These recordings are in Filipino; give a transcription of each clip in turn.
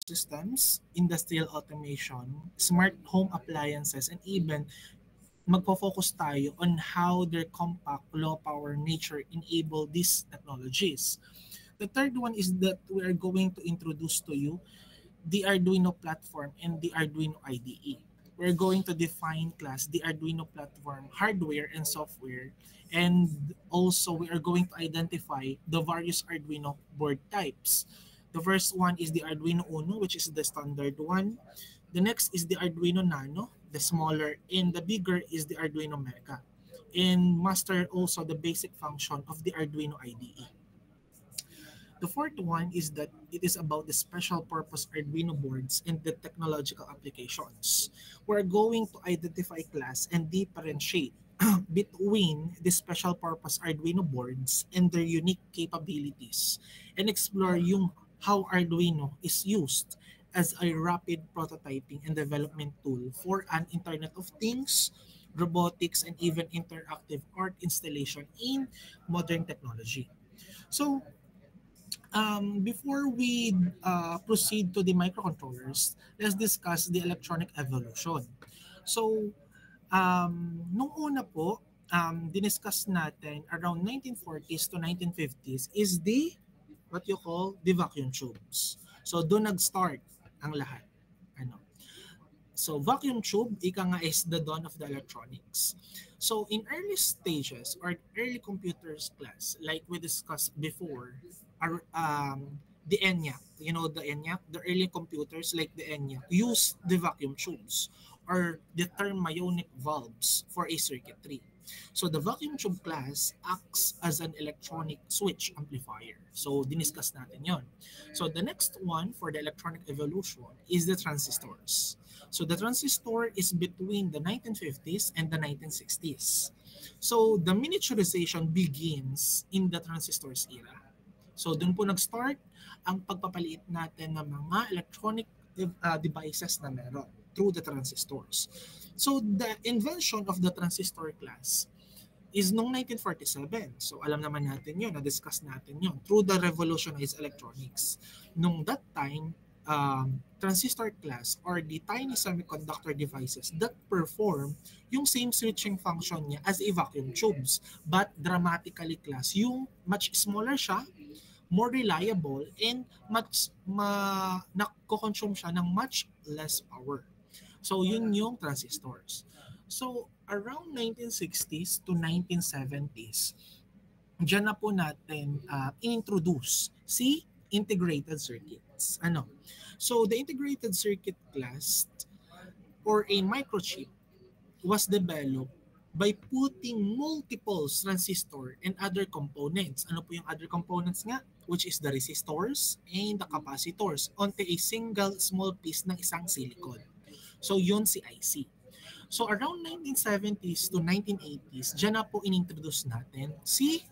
systems, industrial automation, smart home appliances, and even magpo-focus tayo on how their compact, low-power nature enable these technologies. The third one is that we are going to introduce to you the Arduino platform and the Arduino IDE. We're going to define class the Arduino platform hardware and software, and also we are going to identify the various Arduino board types. The first one is the Arduino Uno, which is the standard one. The next is the Arduino Nano, the smaller, and the bigger is the Arduino Mega. And master also the basic function of the Arduino IDE. The fourth one is that it is about the special purpose Arduino boards and the technological applications. We're going to identify class and differentiate between the special purpose Arduino boards and their unique capabilities and explore yung how Arduino is used as a rapid prototyping and development tool for an Internet of Things, robotics, and even interactive art installation in modern technology. So, before we proceed to the microcontrollers, let's discuss the electronic evolution. So, nung una po, diniscuss natin around 1940s to 1950s is the what you call the vacuum tubes. So, doon nag-start ang lahat. Ano? So vacuum tube, ika nga is the dawn of the electronics. So in early stages or early computers class, like we discussed before, the ENIAC, you know the ENIAC, the early computers like the ENIAC use the vacuum tubes or the thermionic valves for a circuitry. So the vacuum tube class acts as an electronic switch amplifier. So diniscuss natin yon. So the next one for the electronic evolution is the transistors. So the transistor is between the 1950s and the 1960s. So the miniaturization begins in the transistors era. So doon po nag-start ang pagpapaliit natin ng mga electronic devices na meron through the transistors. So the invention of the transistor class is noong 1947. So alam naman natin yun, na-discuss natin yun, through the revolutionized electronics. Nung that time, transistor class or the tiny semiconductor devices that perform yung same switching function niya as a vacuum tubes, but dramatically class, yung much smaller siya, more reliable, and nako-consume siya ng much less power. So yun yung transistors. So around 1960s to 1970s, diyan na po natin introduce si integrated circuits. Ano? So the integrated circuit class or a microchip was developed by putting multiple transistor and other components. Ano po yung other components nga? Which is the resistors and the capacitors onto a single small piece ng isang silicon. So yun si IC. So around 1970s to 1980s, dyan na po inintroduce natin si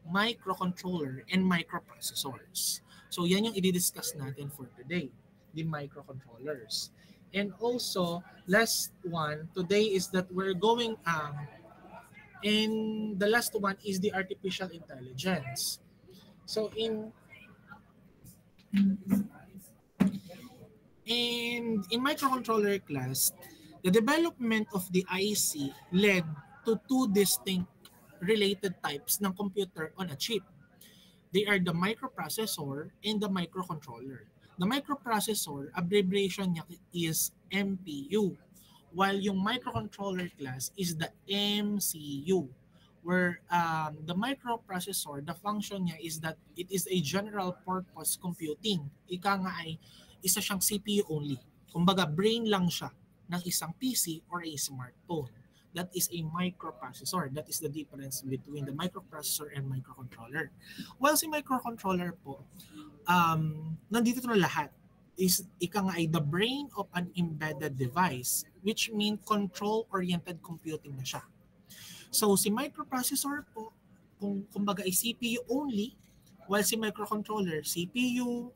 microcontroller and microprocessors. So yan yung i-discuss natin for today, the microcontrollers. And also, last one today is that we're going, and the last one is the artificial intelligence. So in microcontroller class, the development of the IC led to two distinct related types ng computer on a chip. They are the microprocessor and the microcontroller. The microprocessor, abbreviation niya is MPU, while yung microcontroller class is the MCU, where the microprocessor, the function niya is that it is a general purpose computing. Ika nga ay isa siyang CPU only. Kumbaga, brain lang siya ng isang PC or a smartphone. That is a microprocessor. That is the difference between the microprocessor and microcontroller. While si microcontroller po, nandito na lahat. Is ika nga ay the brain of an embedded device, which mean control-oriented computing na siya. So si microprocessor po, kumbaga ay CPU only, while si microcontroller, CPU,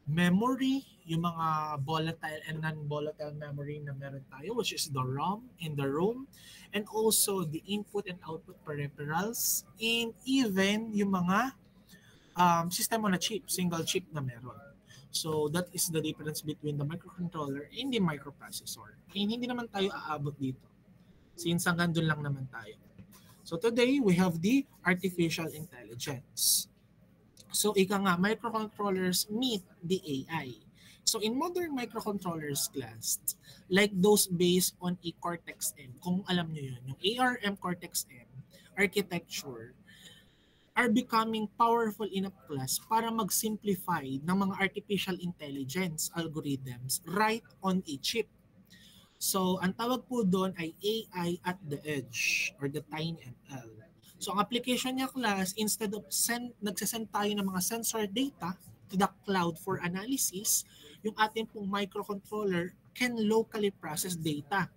memory, yung mga volatile and non-volatile memory na meron tayo, which is the RAM and the ROM, and also the input and output peripherals, and even yung mga system on a chip, single chip na meron. So that is the difference between the microcontroller and the microprocessor. And hindi naman tayo aabot dito since hanggang doon lang naman tayo. So today, we have the artificial intelligence. So ika nga, microcontrollers meet the AI. So in modern microcontrollers class, like those based on a Cortex-M, kung alam nyo yun, yung ARM Cortex-M architecture, are becoming powerful enough class para mag-simplify ng mga artificial intelligence algorithms right on a chip. So, ang tawag po doon ay AI at the edge or the TinyML. So, ang application niya class, instead of nagsasend tayo ng mga sensor data to the cloud for analysis, yung ating pong microcontroller can locally process data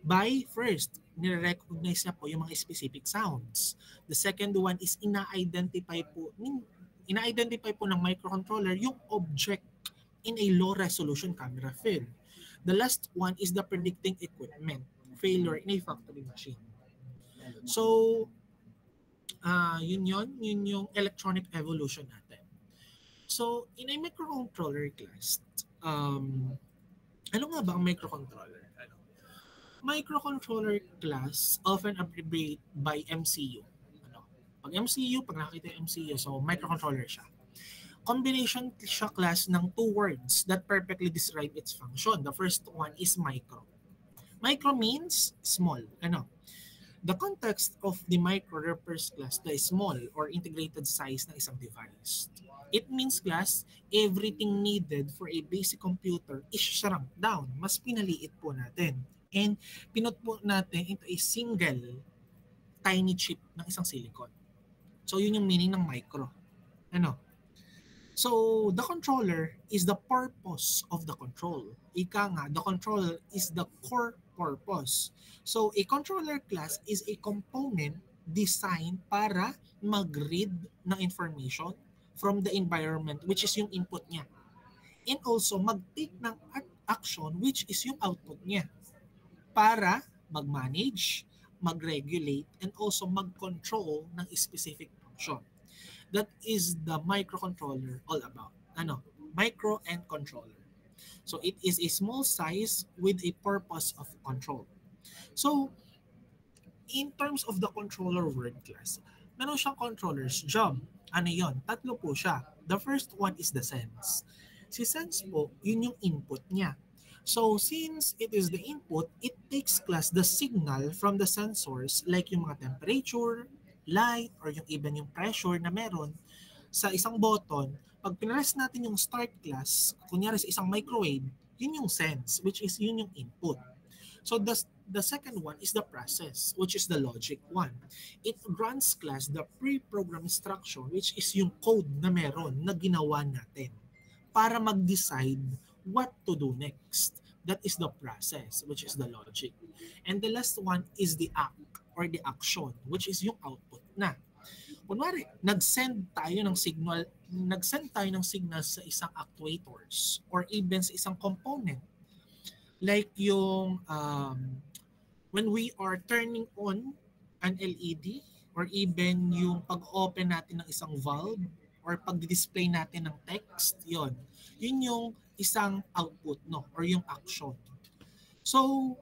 by first, nire-recognize niya po yung mga specific sounds. The second one is ina-identify po ng microcontroller yung object in a low resolution camera film. The last one is the predicting equipment failure in a factory machine. So, yun yung electronic evolution natin. So, in a microcontroller class, ano nga ba ang microcontroller? Microcontroller class often abbreviated by MCU. Pag MCU, pag nakita yung MCU, so microcontroller siya. Combination siya class ng two words that perfectly describe its function. The first one is micro. Micro means small. The context of the micro refers class the small or integrated size ng isang device. It means class, everything needed for a basic computer is shrunk down. Mas pinaliit po natin. And pinut po natin into a single tiny chip ng isang silicon. So yun yung meaning ng micro. So the controller is the purpose of the control. Ika nga, the controller is the core purpose. So a controller class is a component designed para mag-read ng information from the environment, which is yung input niya. And also mag-take ng action, which is yung output niya, para mag-manage, mag-regulate, and also mag-control ng specific function. That is the microcontroller all about. Micro and controller. So it is a small size with a purpose of control. So in terms of the controller word class, meron siyang controller's job. Ano yon? Tatlo po siya. The first one is the sense. Si sense po, yun yung input niya. So since it is the input, it takes class the signal from the sensors like yung mga temperature, light, or even yung pressure na meron sa isang button. Pag pinress natin yung start class, kunyari sa isang microwave, yun yung sense, which is yun yung input. So the second one is the process, which is the logic one. It runs class the pre-programmed instruction, which is yung code na meron na ginawa natin para mag-decide what to do next. That is the process, which is the logic. And the last one is the act or the action, which is yung output na. Kunwari, nag-send tayo ng signal sa isang actuators or even sa isang component. Like yung when we are turning on an LED or even yung pag-open natin ng isang valve or pag-display natin ng text, yun yung isang output, or yung action. So,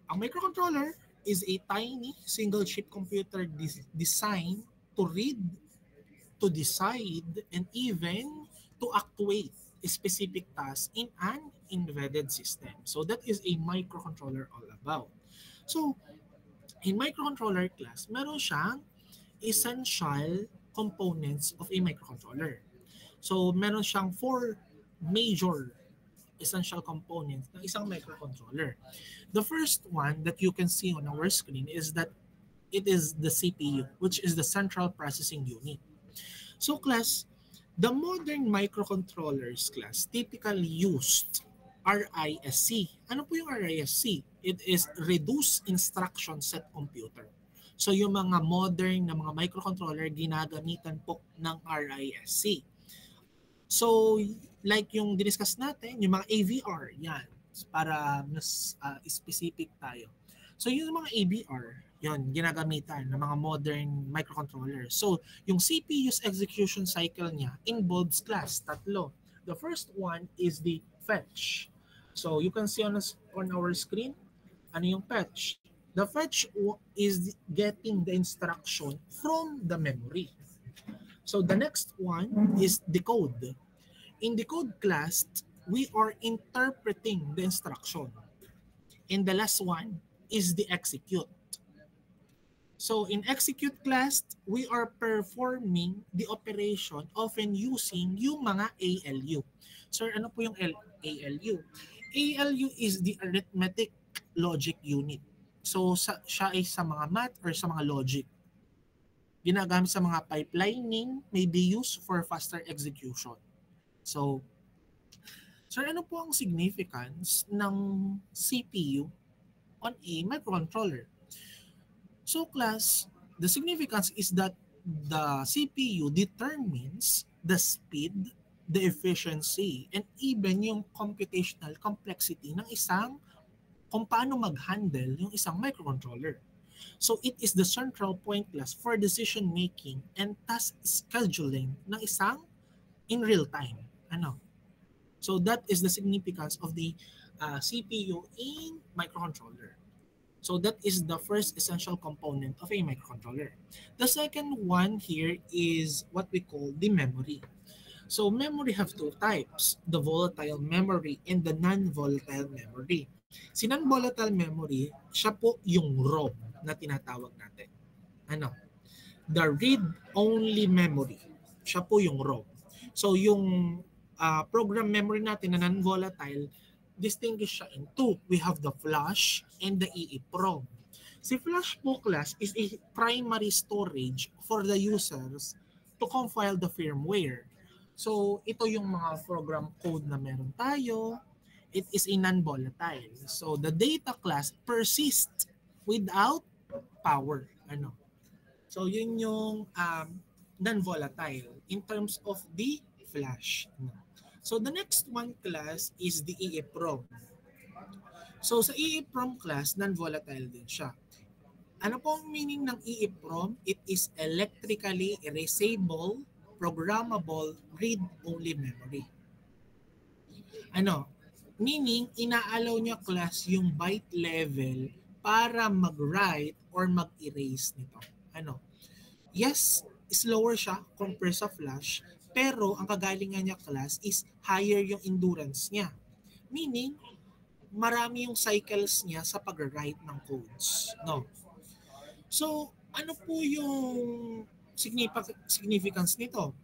ang microcontroller is a tiny single-chip computer designed to read, to decide, and even to actuate a specific task in an embedded system. So, that is a microcontroller all about. So, in microcontroller class, meron siyang essential components of a microcontroller. So, meron siyang 4 major essential components ng isang microcontroller. The first one that you can see on our screen is that it is the CPU, which is the central processing unit. So class, the modern microcontrollers class typically used RISC. Ano po yung RISC? It is Reduced Instruction Set Computer. So yung mga modern na mga microcontroller ginagamitan po ng RISC. So, like yung diniscuss natin, yung mga AVR, yan, para mas specific tayo. So, yung mga AVR, yan, ginagamitan ng mga modern microcontrollers. So, yung CPU's execution cycle niya involves class, 3. The first one is the fetch. So you can see on our screen, ano yung fetch? The fetch is getting the instruction from the memory. So the next one is decode. In decode class, we are interpreting the instruction. And the last one is the execute. So in execute class, we are performing the operation often using yung mga ALU. Sir, ano po yung ALU? ALU is the arithmetic logic unit. So siya ay sa mga math or sa mga logic. Ginagamit sa mga pipelining, may be used for faster execution. So, sir, ano po ang significance ng CPU on a microcontroller? So class, the significance is that the CPU determines the speed, the efficiency, and even yung computational complexity ng isang kung paano mag-handle yung isang microcontroller. So it is the central point class for decision making and task scheduling ng isang in real time. Ano? So that is the significance of the CPU in microcontroller. So that is the first essential component of a microcontroller. The second one here is what we call the memory. So memory have two types, the volatile memory and the non-volatile memory. Si non-volatile memory, siya po yung ROM na tinatawag natin. Ano? The read-only memory. Siya po yung ROM. So yung program memory natin na non-volatile, distinguish siya in two. We have the flash and the EEPROM. Si flash po class is a primary storage for the users to compile the firmware. So ito yung mga program code na meron tayo. It is a non-volatile. So the data class persists without power. Ano? So yun yung non-volatile in terms of the flash. Ano? So the next one class is the EEPROM. So sa EEPROM class, non-volatile din siya. Ano po ang meaning ng EEPROM? It is electrically erasable, programmable, read-only memory. Ano? Meaning, inaalaw niya class yung byte level para mag-write or mag-erase nito. Ano? Yes, slower siya compared sa flash, pero ang kagalingan niya class is higher yung endurance niya. Meaning, marami yung cycles niya sa pag-write ng codes. No? So, ano po yung significance nito?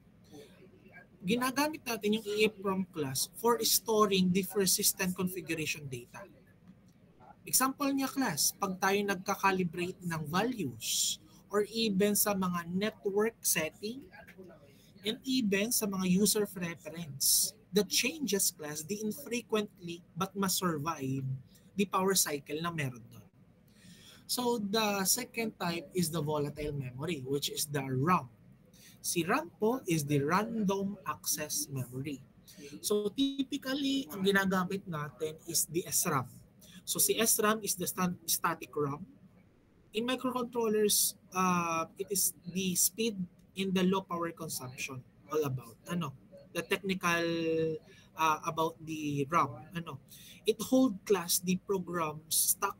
Ginagamit natin yung EEPROM class for storing the persistent configuration data. Example niya class, pag tayo nagka-calibrate ng values or even sa mga network setting and even sa mga user preference. The changes class, the infrequently but must survive the power cycle na meron doon. So the second type is the volatile memory, which is the RAM. Si RAM po is the random access memory. So typically, ang ginagamit natin is the SRAM. So si SRAM is the static RAM. In microcontrollers, it is the speed in the low power consumption all about. Ano? The technical about the RAM. Ano? It hold class the program stack,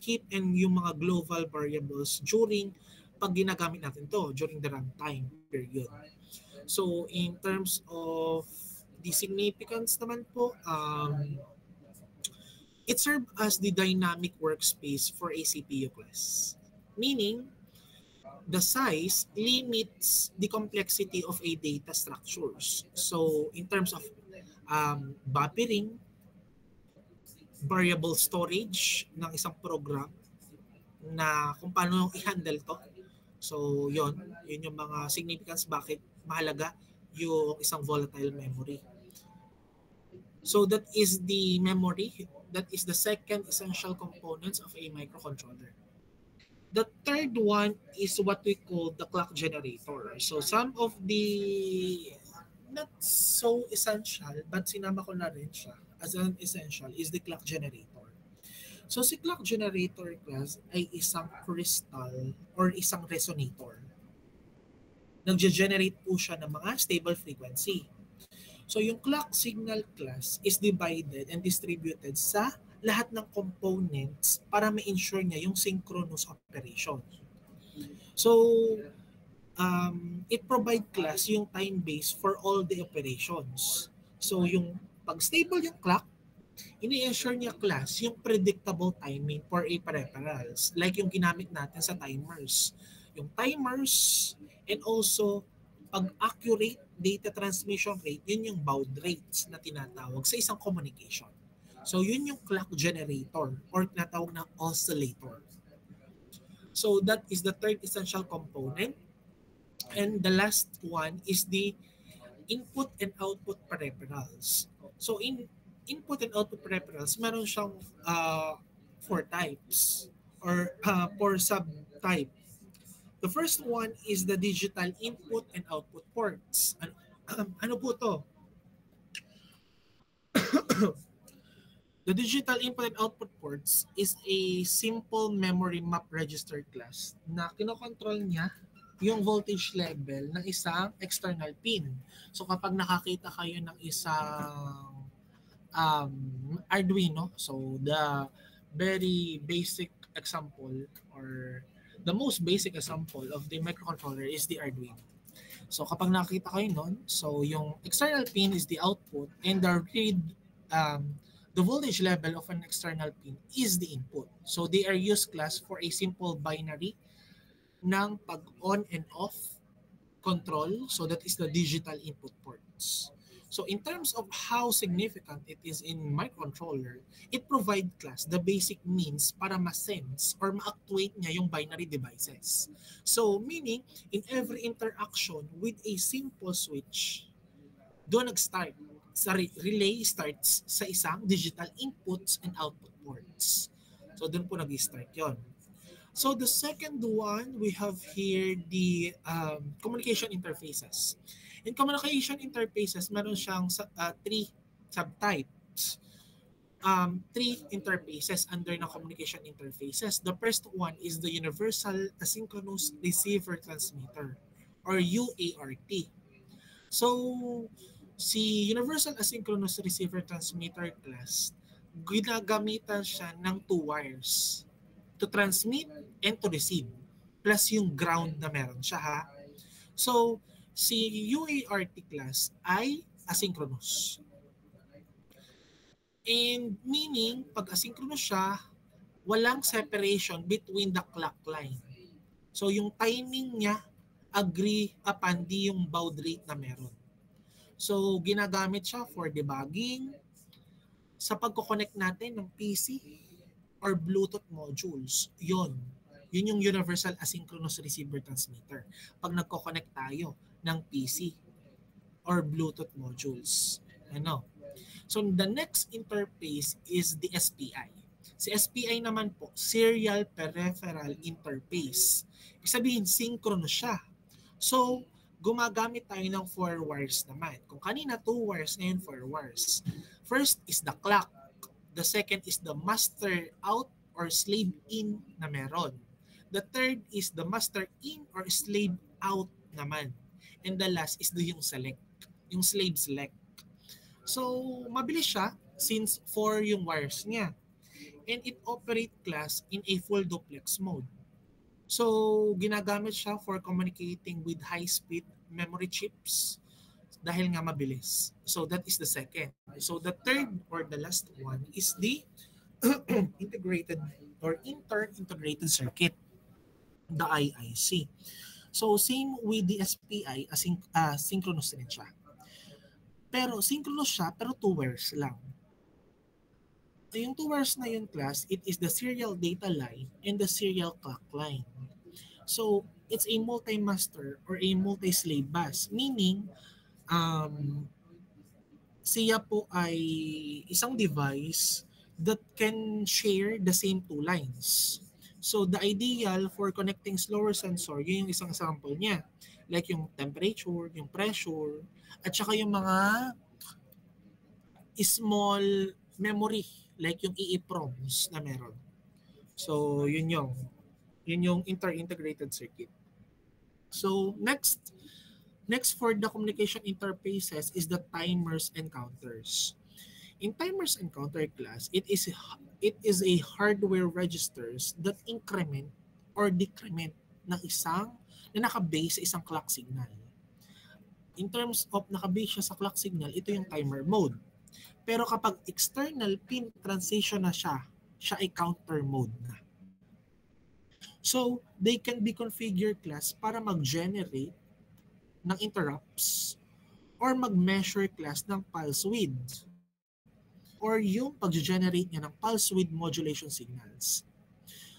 keep, and yung mga global variables during pag ginagamit natin to during the runtime period. So in terms of the significance naman po, it serves as the dynamic workspace for a CPU class. Meaning, the size limits the complexity of a data structures. So in terms of buffering, variable storage ng isang program na kung paano i-handle to. So yun yung mga significance bakit mahalaga yung isang volatile memory. So that is the memory. That is the second essential components of a microcontroller. The third one is what we call the clock generator. So some of the not so essential but sinama ko na rin siya as an essential is the clock generator. So si clock generator class ay isang crystal or isang resonator. Nag-generate po siya ng mga stable frequency. So yung clock signal class is divided and distributed sa lahat ng components para ma-ensure niya yung synchronous operation. So it provide class yung time base for all the operations. So yung pag stable yung clock, ini-ensure niya class yung predictable timing for a peripherals like yung ginamit natin sa timers. Yung timers and also pag accurate data transmission rate, yun yung baud rates na tinatawag sa isang communication. So yun yung clock generator or tinatawag na oscillator. So that is the third essential component. And the last one is the input and output peripherals. So in input and output peripherals, meron siyang four types or four subtype. The first one is the digital input and output ports. Ano po to? The digital input and output ports is a simple memory map register class na kinokontrol niya yung voltage level ng isang external pin. So kapag nakakita kayo ng isang Arduino, so the very basic example or the most basic example of the microcontroller is the Arduino. So kapag nakakita kayo nun, so yung external pin is the output and the voltage level of an external pin is the input. So they are used class for a simple binary ng pag-on and off control. So that is the digital input ports. So in terms of how significant it is in microcontroller, it provides class the basic means para ma-sense or ma-actuate niya yung binary devices. So meaning, in every interaction with a simple switch, doon nag-start. Sa relay starts sa isang digital inputs and output ports. So doon po nag-start yon. So the second one, we have here the communication interfaces. In communication interfaces, meron siyang three subtypes. Three interfaces under ng communication interfaces. The first one is the Universal Asynchronous Receiver Transmitter or UART. So, si Universal Asynchronous Receiver Transmitter class, ginagamitan siya ng two wires to transmit and to receive plus yung ground na meron siya ha. So, si UART class ay asynchronous. And meaning, pag asynchronous siya, walang separation between the clock line. So, yung timing niya, agree upon yung baud rate na meron. So, ginagamit siya for debugging, sa pagko-connect natin ng PC or Bluetooth modules. Yun yung Universal Asynchronous Receiver Transmitter. Pag nagko-connect tayo ng PC or Bluetooth modules. Ano? So, the next interface is the SPI. Si SPI naman po, Serial Peripheral Interface. Ibig sabihin, synchronous siya. So, gumagamit tayo ng 4 wires naman. Kung kanina 2 wires, ngayon 4 wires. First is the clock. The second is the master out or slave in na meron. The third is the master in or slave out naman. And the last is yung select, yung slave select. So, mabilis siya since 4 yung wires niya. And it operate class in a full duplex mode. So, ginagamit siya for communicating with high-speed memory chips dahil nga mabilis. So, that is the second. So, the third or the last one is the integrated or inter-integrated circuit, the IIC. So, same with the SPI, synchronous rin siya. Pero, synchronous siya, pero 2 wires lang. Yung 2 wires na yun, class, it is the serial data line and the serial clock line. So, it's a multi-master or a multi-slave bus. Meaning, siya po ay isang device that can share the same 2 lines. So, the ideal for connecting slower sensor, yun yung isang example niya. Like yung temperature, yung pressure, at saka yung mga small memory, like yung EEPROMs na meron. So, yun yung inter-integrated circuit. So, next, Next, for the communication interfaces is the timers and counters. In timers and counter class, it is a hardware registers that increment or decrement ng isang na naka-base sa isang clock signal. In terms of naka-base siya sa clock signal, ito yung timer mode. Pero kapag external pin transition na siya ay counter mode na. So, they can be configured class para mag-generate ng interrupts or mag-measure class ng pulse width or yung pag-generate niya ng pulse width modulation signals.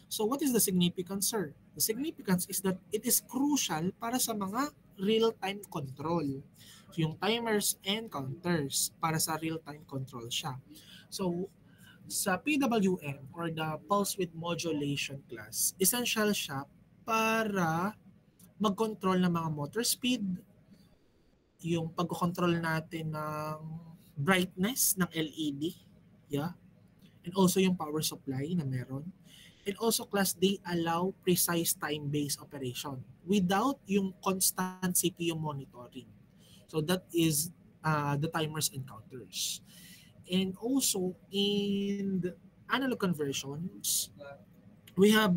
So what is the significance, sir? The significance is that it is crucial para sa mga real-time control. Yung timers and counters para sa real-time control siya. So sa PWM or the pulse width modulation class, essential siya para mag-control ng mga motor speed, yung pag-control natin ng brightness ng LED, yeah, and also yung power supply na meron. And also class, they allow precise time-based operation without yung constant CPU monitoring. So that is the timers and counters. And also in the analog conversions, we have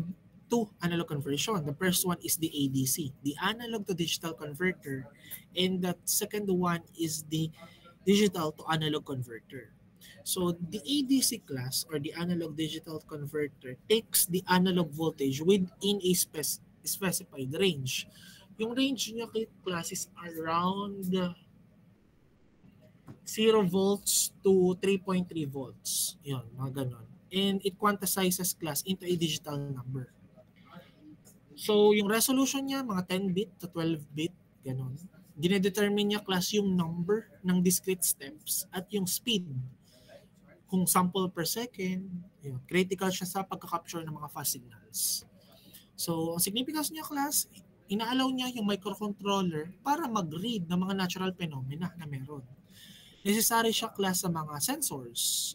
two analog conversion. The first one is the ADC, the analog to digital converter, and the second one is the digital to analog converter. So the ADC class or the analog digital converter takes the analog voltage within a specified range. Yung range niya class is around 0 volts to 3.3 volts. Yun, mga ganon. And it quantizes class into a digital number. So, yung resolution niya, mga 10-bit to 12-bit, ganon. Dinedetermine niya class yung number ng discrete steps at yung speed. Kung sample per second, yun, critical siya sa pagka-capture ng mga fast signals. So, ang significance niya class, ina-allow niya yung microcontroller para mag-read ng mga natural phenomena na meron. Necessary siya class sa mga sensors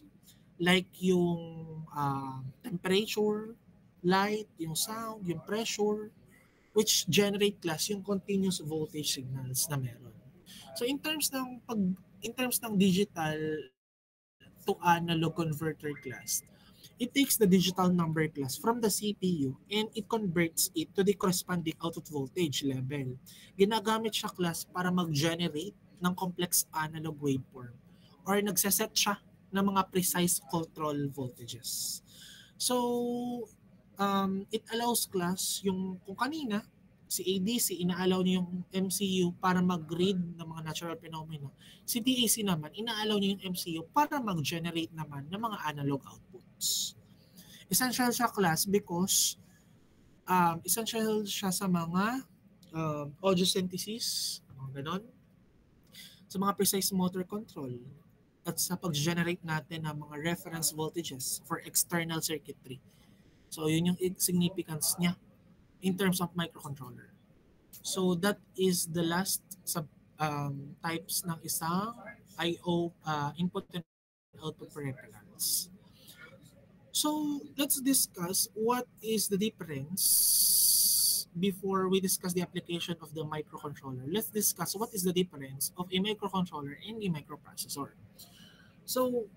like yung temperature, light, yung sound, yung pressure, which generate class yung continuous voltage signals na meron. So in terms ng digital to analog converter class, it takes the digital number class from the CPU and it converts it to the corresponding output voltage level. Ginagamit siya class para mag-generate ng complex analog waveform or nagsaset siya ng mga precise control voltages. So, it allows class yung kung kanina, si ADC, ina-allow niya yung MCU para mag-read ng mga natural phenomena. Si DAC naman, ina-allow niya yung MCU para mag-generate naman ng mga analog outputs. Essential siya class because essential siya sa mga audio synthesis, mga ganon, sa mga precise motor control, at sa pag-generate natin ng mga reference voltages for external circuitry. So, yun yung significance niya in terms of microcontroller. So, that is the last types ng isang I/O input and output peripherals. So, let's discuss what is the difference before we discuss the application of the microcontroller. Let's discuss what is the difference of a microcontroller and a microprocessor. So,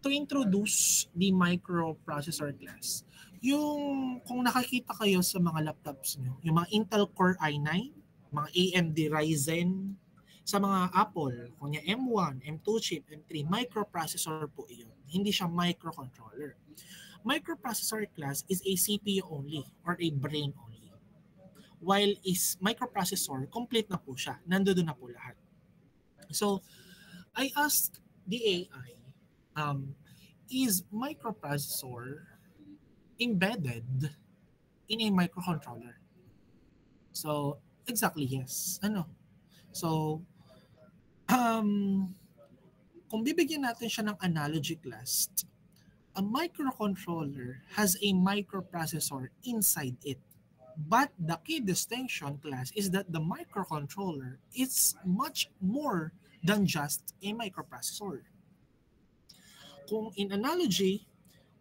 to introduce the microprocessor class, yung kung nakakita kayo sa mga laptops nyo, yung mga Intel Core i9, mga AMD Ryzen, sa mga Apple, kunya M1, M2 chip, M3, microprocessor po iyon. Hindi siya microcontroller. Microprocessor class is a CPU only or a brain only. While is microprocessor, complete na po siya. Nandoon na po lahat. So, I asked the AI, is microprocessor embedded in a microcontroller? So, exactly yes. So, kung bibigyan natin siya ng analogy class, a microcontroller has a microprocessor inside it. But the key distinction class is that the microcontroller is much more than just a microprocessor. Kung in analogy,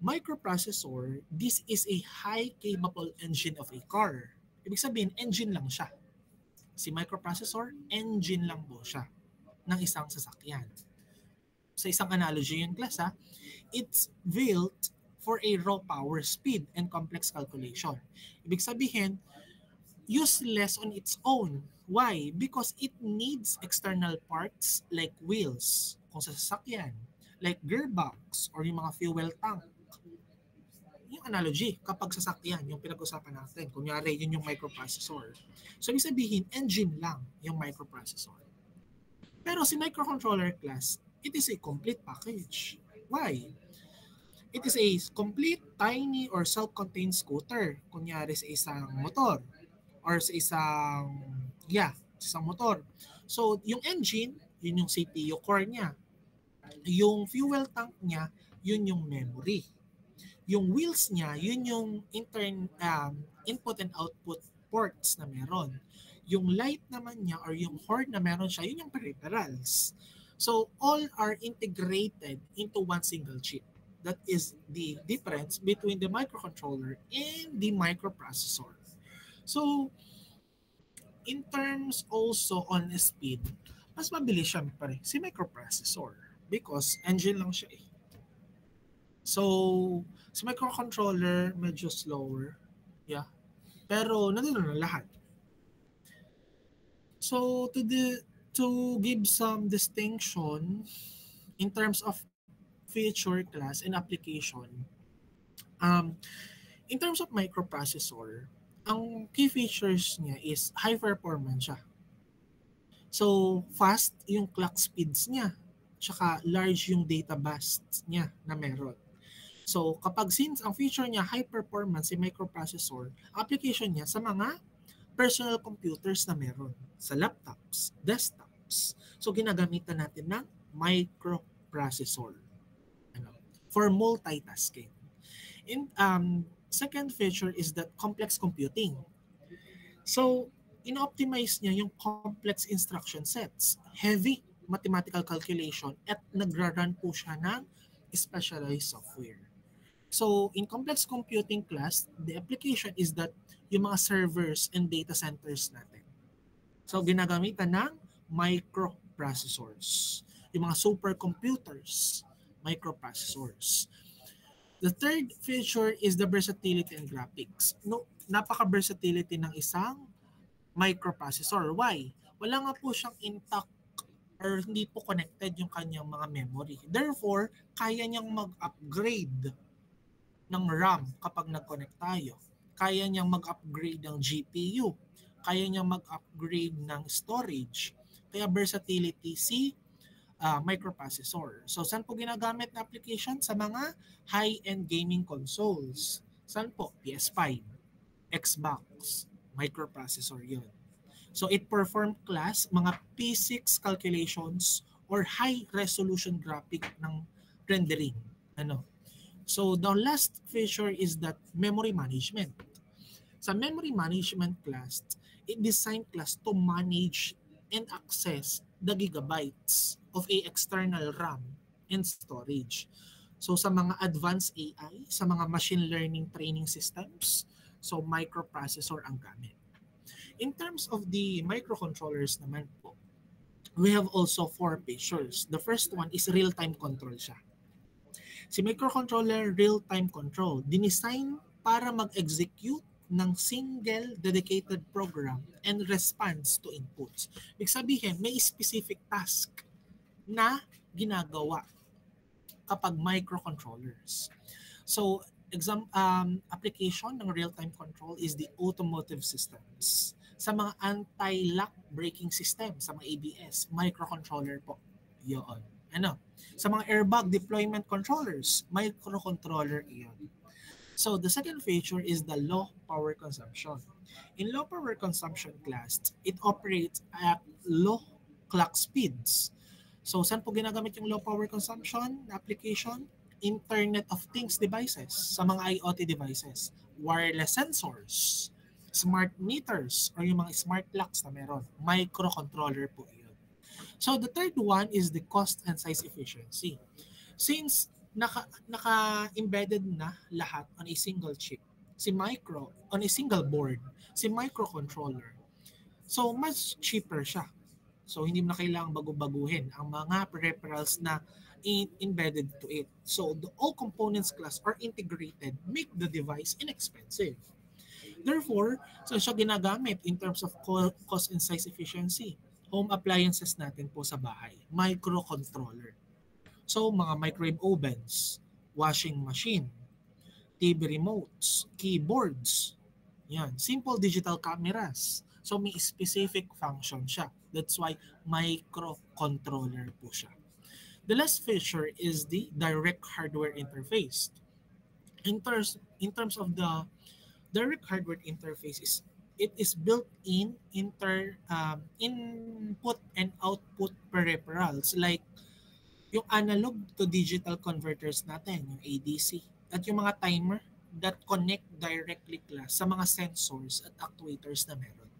microprocessor, this is a high capable engine of a car. Ibig sabihin, engine lang siya. Si microprocessor, engine lang po siya ng isang sasakyan. Sa isang analogy yun, class, ha? It's built for a raw power, speed, and complex calculation. Ibig sabihin, useless on its own. Why? Because it needs external parts like wheels, kung sa sasakyan, like gearbox, or yung mga fuel tank. Yung analogy, kapag sasakyan, yung pinag-usapan natin, kunyari yun yung microprocessor. So, ibig sabihin, engine lang yung microprocessor. Pero si microcontroller class, it is a complete package. Why? It is a complete, tiny, or self-contained scooter. Kunyari sa isang motor. Or sa isang motor. So, yung engine, yun yung CPU core niya. Yung fuel tank niya, yun yung memory. Yung wheels niya, yun yung input and output ports na meron. Yung light naman niya or yung horn na meron siya, yun yung peripherals. So, all are integrated into one single chip. That is the difference between the microcontroller and the microprocessor. So, in terms also on speed, mas mabilis syempre si microprocessor because engine lang siya eh. So, si microcontroller medyo slower. Yeah. Pero nandun na lahat. So, to give some distinction in terms of feature class and application, um, in terms of microprocessor, ang key features niya is high performance siya. So, fast yung clock speeds niya. Tsaka large yung data bus niya na meron. So, since ang feature niya high performance si microprocessor, application niya sa mga personal computers na meron, sa laptops, desktops. So, ginagamitan natin ng microprocessor for multitasking. And second feature is that complex computing. So, in-optimize niya yung complex instruction sets, heavy mathematical calculation, at nagra-run po siya ng specialized software. So, in complex computing class, the application is that yung mga servers and data centers natin. So, ginagamitan ng microprocessors. Yung mga supercomputers, microprocessors. The third feature is the versatility and graphics. No, napaka-versatility ng isang microprocessor. Why? Wala nga po siyang intact or hindi po connected yung kanyang mga memory. Therefore, kaya niyang mag-upgrade ng RAM kapag nag-connect tayo. Kaya niyang mag-upgrade ng GPU. Kaya niyang mag-upgrade ng storage. Kaya versatility si microprocessor. So, saan po ginagamit na application? Sa mga high-end gaming consoles. Saan po? PS5, Xbox, microprocessor yun. So, it perform class mga P6 calculations or high-resolution graphic ng rendering. So, the last feature is that memory management. Sa memory management class, it designed class to manage and access the gigabytes of a external RAM and storage. So sa mga advanced AI, sa mga machine learning training systems, so microprocessor ang gamit. In terms of the microcontrollers naman po, we have also 4 features. The first one is real-time control siya. Si microcontroller real-time control, dinesign para mag-execute ng single dedicated program and response to inputs. Ibig sabihin, may specific task na ginagawa kapag microcontrollers. So, application ng real-time control is the automotive systems. Sa mga anti-lock braking system, sa mga ABS, microcontroller po. Yun. Sa mga airbag deployment controllers, microcontroller iyon. So the second feature is the low power consumption. In low power consumption class, it operates at low clock speeds. So saan po ginagamit yung low power consumption application? Internet of Things devices, sa mga IoT devices, wireless sensors, smart meters, or yung mga smart locks na meron. Microcontroller po yun. So the third one is the cost and size efficiency. Since naka-embedded na lahat on a single chip, on a single board, si microcontroller, So, mas cheaper siya. So, hindi mo na kailangang bago-baguhin ang mga peripherals na embedded to it. So, all components class are integrated, make the device inexpensive. Therefore, so siya ginagamit in terms of cost and size efficiency. Home appliances natin po sa bahay, microcontroller. So, mga microwave ovens, washing machine, TV remotes, keyboards, yan, simple digital cameras. So, may specific function siya. That's why microcontroller po siya. The last feature is the direct hardware interface. In terms of the direct hardware interface, it is built in input and output peripherals like yung analog to digital converters natin, yung ADC, at yung mga timer that connect directly class sa mga sensors at actuators na meron.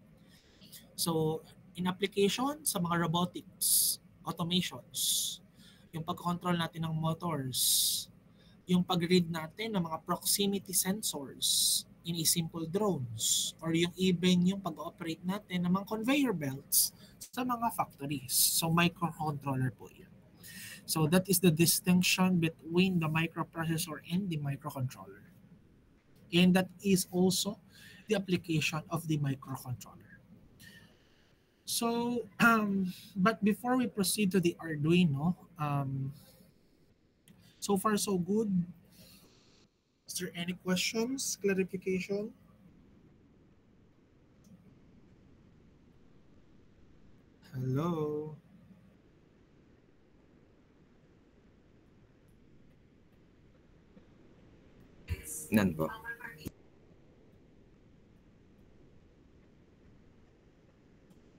So, in application sa mga robotics, automations, yung pag-control natin ng motors, yung pag-read natin ng mga proximity sensors in a simple drones, or yung even yung pag-operate natin ng mga conveyor belts sa mga factories. So, microcontroller po yun. So, that is the distinction between the microprocessor and the microcontroller. And that is also the application of the microcontroller. So, but before we proceed to the Arduino, so far so good. Is there any questions, clarification? Hello? None po.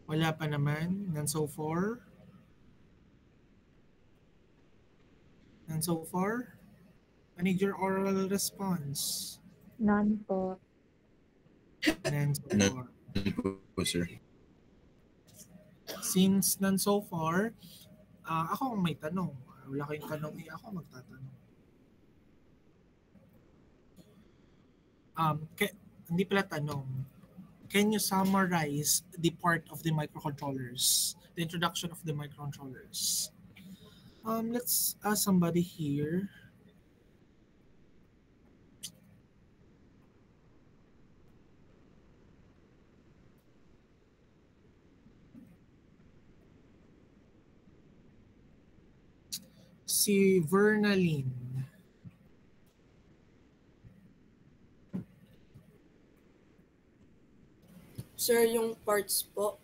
Wala pa naman. None so far? None so far? I need your oral response. None po. None so None. far. Po, sir. Since none so far, ako ang may tanong. Wala kayong tanong, ako magtatanong. Hindi pala tanong. Can you summarize the part of the microcontrollers, the introduction of the microcontrollers? Let's ask somebody here. Si Vernaline. Sir, yung parts po.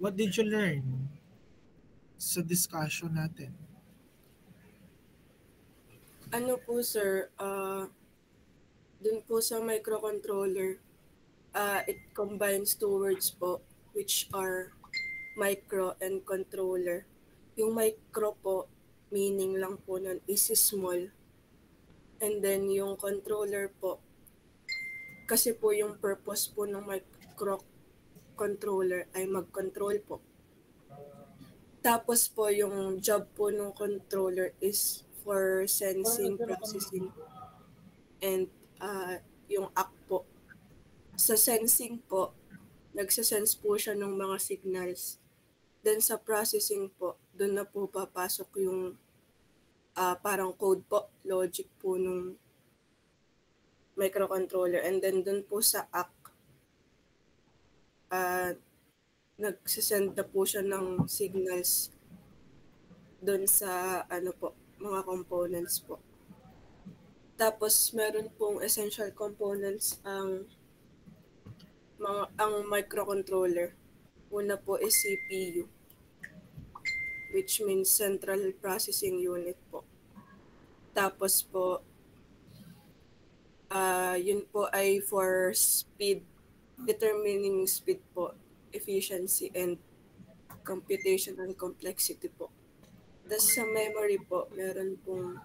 What did you learn sa discussion natin? Ano po, sir? Dun po sa microcontroller, it combines two words po, which are micro and controller. Yung micro po, meaning lang po nun is small. And then yung controller po, kasi po yung purpose po ng microcontroller ay mag-control po. Tapos po yung job po ng controller is for sensing, processing, and yung act po. Sa sensing po, nagsasense po siya ng mga signals. Then sa processing po, doon na po papasok yung parang code po, logic po nung microcontroller. And then doon po sa act, nagsasend na po siya ng signals doon sa mga components po. Tapos meron pong essential components ang microcontroller. Una po is CPU, which means Central Processing Unit po. Tapos po, yun po ay for speed, determining speed po, efficiency, and computational complexity po. Tapos sa memory po, meron pong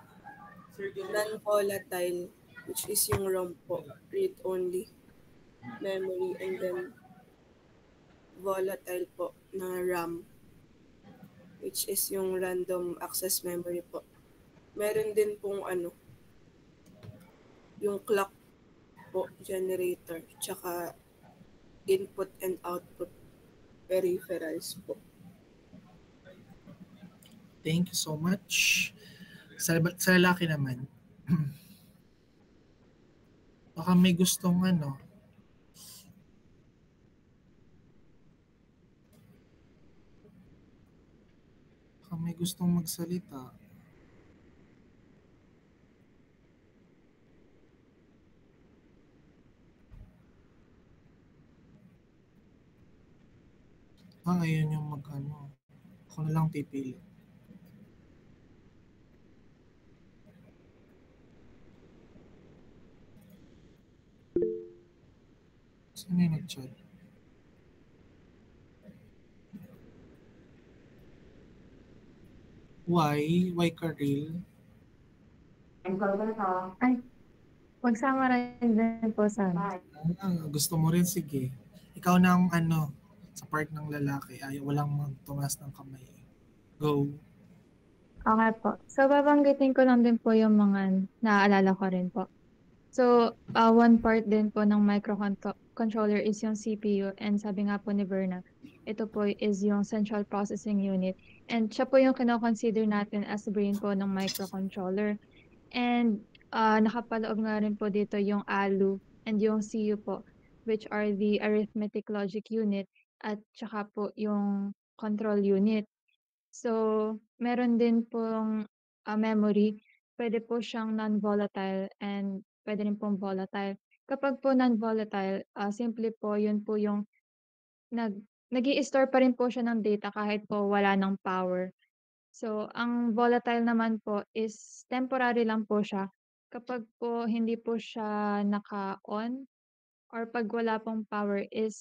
non-volatile, which is yung ROM po, read-only memory, and then volatile po na RAM, which is yung random access memory po. Meron din pong yung clock po, generator, tsaka input and output peripherals po. Thank you so much. Sa lalaki naman, baka may gustong baka may gustong magsalita. Ngayon yung ako na lang pipili. Sino yung nag-chat? Why? Why Karil? Ay, magsama rin din po sana. Gusto mo rin? Sige. Ikaw na ang sa part ng lalaki. Ay, walang magtumas ng kamay. Go. Okay po. So, babanggitin ko lang din po yung mga naaalala ko rin po. So, one part din po ng microcontroller is yung CPU, and sabi nga po ni Berna, ito po is yung Central Processing Unit, and siya po yung kinoconsider natin as brain po ng microcontroller. And nakapaloob nga rin po dito yung ALU and yung CU po, which are the Arithmetic Logic Unit at saka po yung Control Unit. So, meron din pong memory. Pwede po siyang non-volatile and pwede rin pong volatile. Kapag po non-volatile, simple po, yun po yung nag-i-store pa rin po siya ng data kahit po wala ng power. So, ang volatile naman po is temporary lang po siya. Kapag po hindi po siya naka-on or pag wala pong power is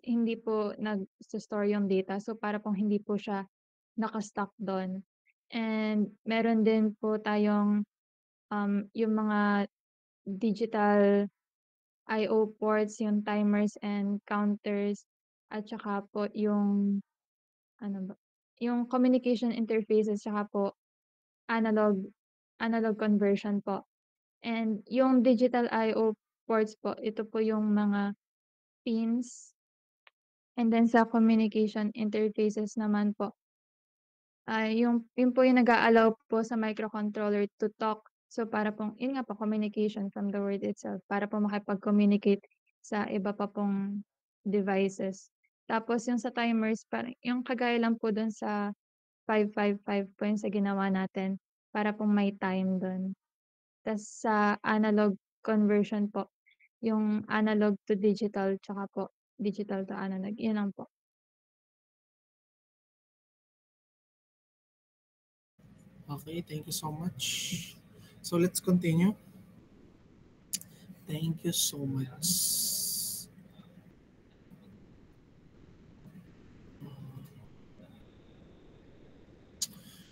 hindi po nag-store yung data. So, para pong hindi po siya naka-stock doon. And meron din po tayong yung mga digital I/O ports, yung timers and counters, at saka po yung ano ba, yung communication interfaces, saka po analog analog conversion po. And yung digital I/O ports po, ito po yung mga pins. And then sa communication interfaces naman po, yun po yung nag-a-allow po sa microcontroller to talk. So para pong, yun nga po, communication from the word itself, para po makipag-communicate sa iba pa pong devices. Tapos yung sa timers, parang, yung kagaya lang po dun sa 555 po yung sa ginawa natin, para pong may time dun. Tas sa analog conversion po, yung analog to digital, tsaka po digital to analog. Yun lang po. Okay, thank you so much. So let's continue. Thank you so much.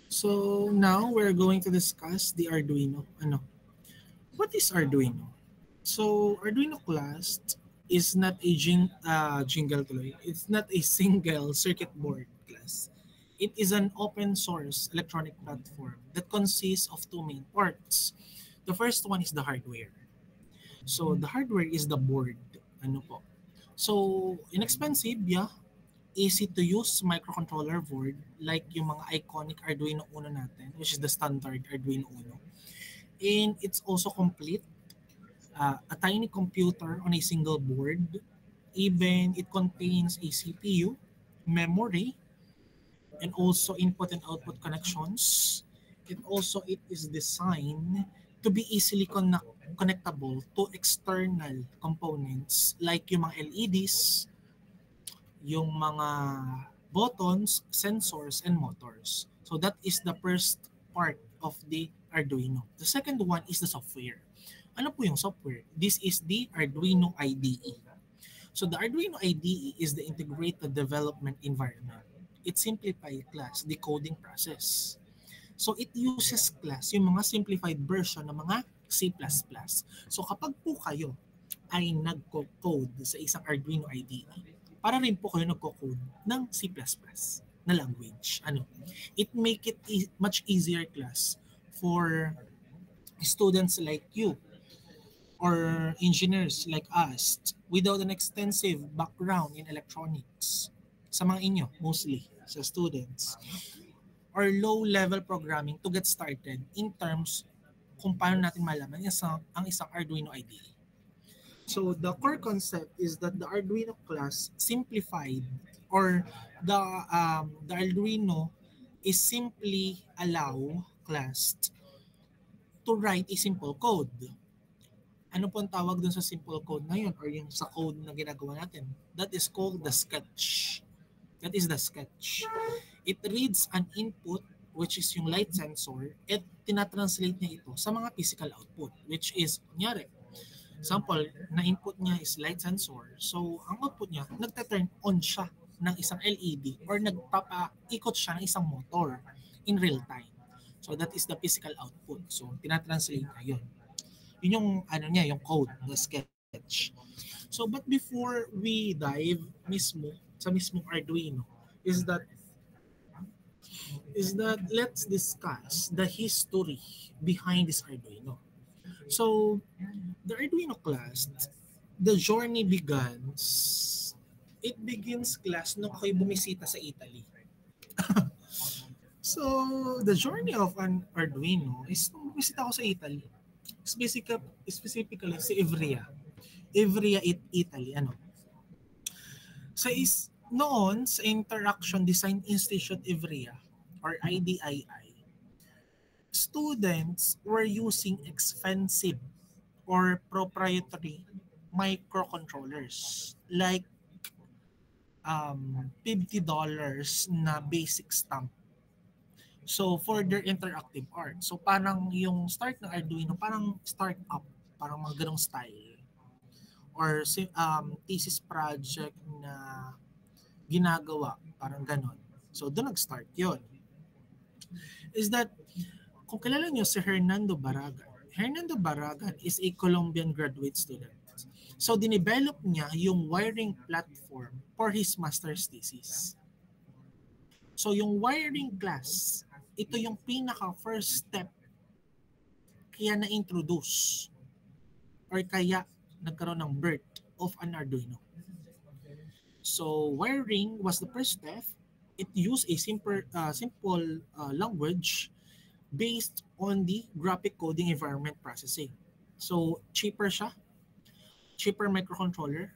So now we're going to discuss the Arduino. What is Arduino? So Arduino class is not a jingle tuloy. It's not a single circuit board class. It is an open source electronic platform that consists of two main parts. The first one is the hardware. So the hardware is the board. So inexpensive, yeah. Easy to use microcontroller board like yung mga iconic Arduino Uno natin, which is the standard Arduino Uno. And it's also complete. A tiny computer on a single board. Even it contains a CPU, memory, and also input and output connections. It is designed to be easily connectable to external components like yung mga LEDs, yung mga buttons, sensors, and motors. So that is the first part of the Arduino. The second one is the software. Ano po yung software? This is the Arduino IDE. So the Arduino IDE is the integrated development environment. It simplifies class decoding process. So it uses class yung mga simplified version ng mga C++. So kapag po kayo ay nagko-code sa isang Arduino IDE, para rin po kayo nagko-code ng C++ na language. It make it much easier class for students like you or engineers like us without an extensive background in electronics, sa mga inyo, mostly, sa students, or low-level programming to get started in terms kung paano natin malaman ang isang Arduino IDE. So the core concept is that the Arduino class simplified, or the Arduino is simply allow class to write a simple code. Ano po ang tawag dun sa simple code na yun, or yung sa code na ginagawa natin? That is called the sketch. That is the sketch. It reads an input, which is yung light sensor, at tinatranslate niya ito sa mga physical output, which is, kunyari, example, na input niya is light sensor. So, ang output niya, nagta-turn on siya ng isang LED or nagpapaikot siya ng isang motor in real time. So, that is the physical output. So, tinatranslate niya yun. Yun yung, yung code, the sketch. So, but before we dive sa mismong Arduino, is that let's discuss the history behind this Arduino. So, the Arduino class, the journey begins class nung ako'y bumisita sa Italy. So, the journey of an Arduino is nung bumisita ako sa Italy. Specifically sa Ivrea, Italy. Noon sa Interaction Design Institute Ivrea, or IDII, students were using expensive or proprietary microcontrollers like $50 na basic stamp. So, for their interactive art. So, parang yung start ng Arduino, parang start-up, parang mga ganong style. Or thesis project na ginagawa, parang ganon. So, doon nag-start yun. Is that, kung kilala nyo si Hernando Barragan is a Colombian graduate student. So, dinevelop niya yung wiring platform for his master's thesis. So, yung wiring class, ito yung pinaka-first step kaya na-introduce or kaya nagkaroon ng birth of an Arduino. So, wiring was the first step. It used a simple language based on the graphic coding environment processing. So, cheaper microcontroller.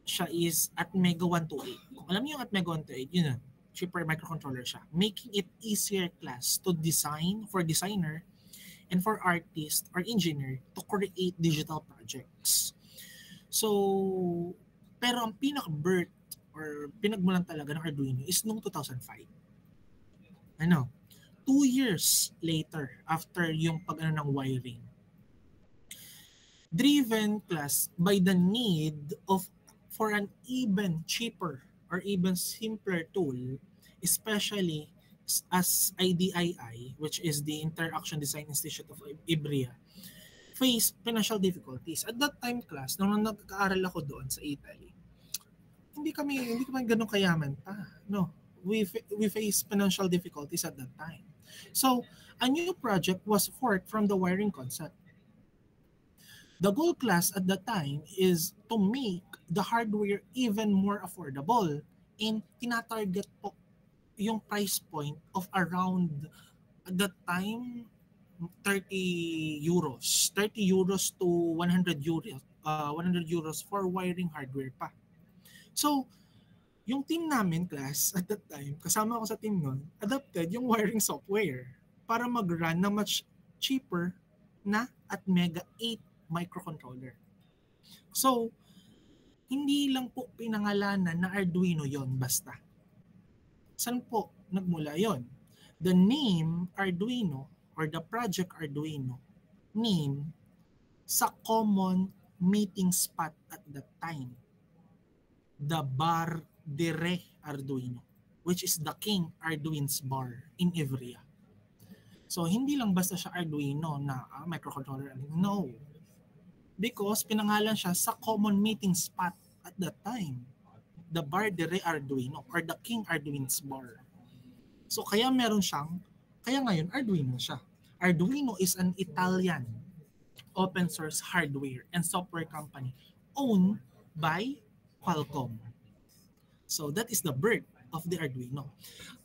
Siya is Atmega 128. Kung alam niyo yung Atmega 128, yun na. Cheaper microcontroller siya, making it easier class to design for designer and for artist or engineer to create digital projects. So, pero ang pinaka-birth or pinagmulan talaga ng Arduino is nung 2005. 2 years later after yung ng wiring. Driven class by the need for an even cheaper or even simpler tool, especially as IDII, which is the Interaction Design Institute of Ivrea, face financial difficulties. At that time, class, nung nagkaaral ako doon sa Italy, hindi kami ganun kayaman pa. No, we face financial difficulties at that time. So, a new project was forked from the wiring concept. The goal class at that time is to make the hardware even more affordable, and tinatarget po yung price point of around at that time 30 euros to 100 euros for wiring hardware pa. So, yung team namin class at that time, kasama ako sa team nun, adapted yung wiring software para mag-run na much cheaper na Atmega 8 microcontroller. So, hindi lang po pinangalanan na Arduino yon basta. Saan po nagmula yon? The name Arduino or the project Arduino name sa common meeting spot at that time. The Bar de Re Arduino, which is the King Arduino's bar in Ivrea. So, hindi lang basta siya Arduino na microcontroller. No. Because pinangalan siya sa common meeting spot at that time. The Bar de Re Arduino or the King Arduino's bar. So kaya meron siyang, kaya ngayon Arduino siya. Arduino is an Italian open source hardware and software company owned by Qualcomm. So that is the birth of the Arduino.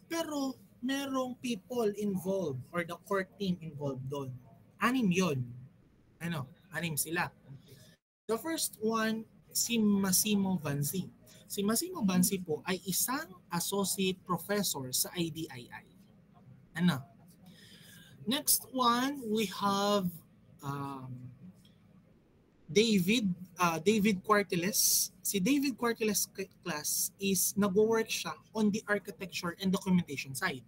Pero merong people involved or the core team involved doon. Anim yon. Anim sila. The first one, si Massimo Vanzi. Si Massimo Vanzi po ay isang associate professor sa IDII. Next one, we have David Quarteles. Si David Quarteles class is nag-work siya on the architecture and documentation side.